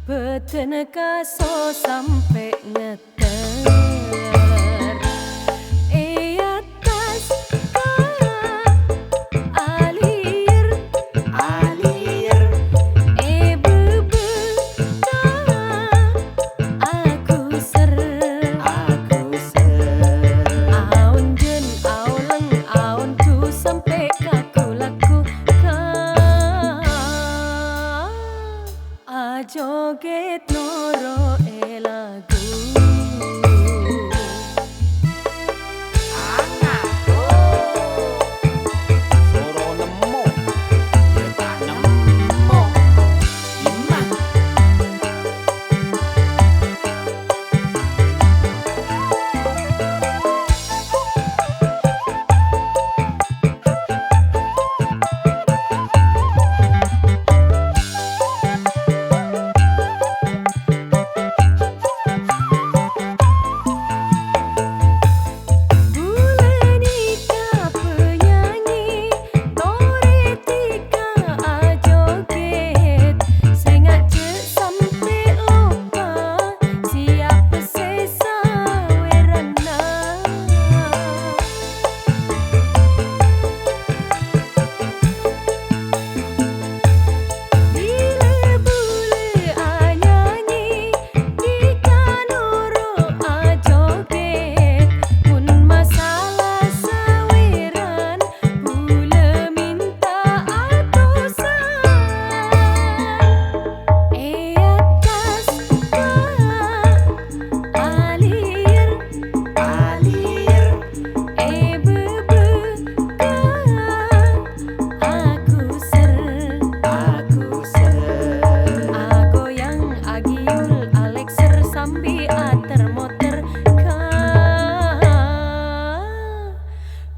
Beten kaso sampe ngeter atas alir Alir bebe aku ser aun jen auleng aun tu sampe kaku laku ka joget noro lagu Soro nemo ya tak nemo Imah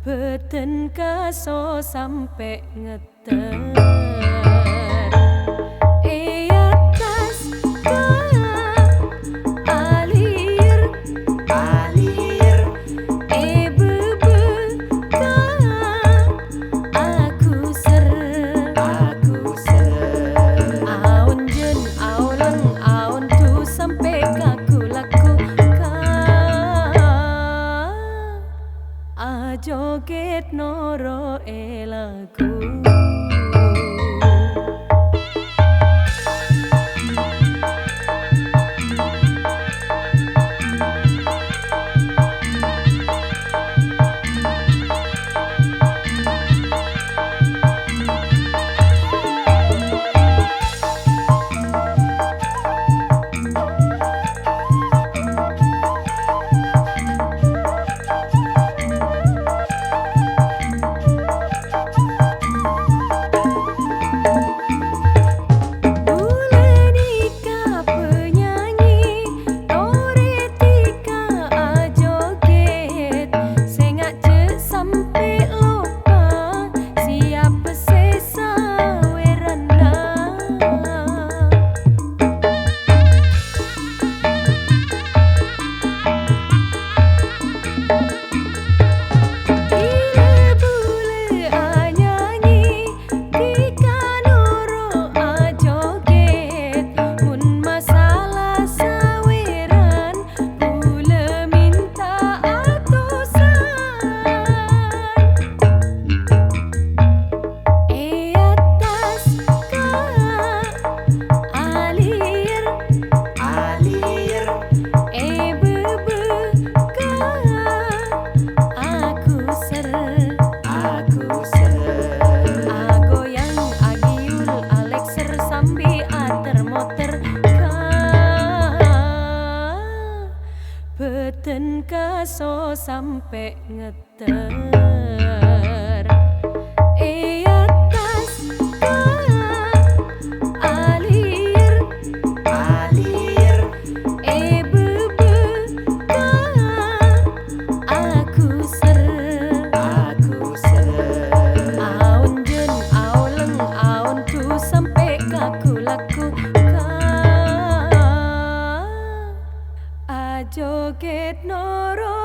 beten kaso sampe ngeter atas alir bebe aku ser aun jen auleng aun tu sampe kaku laku ka joget noro lagu beten kaso sampe ngeter atas alir bebe aku ser aun jen auleng aun tu sampe kaku laku ka joget noro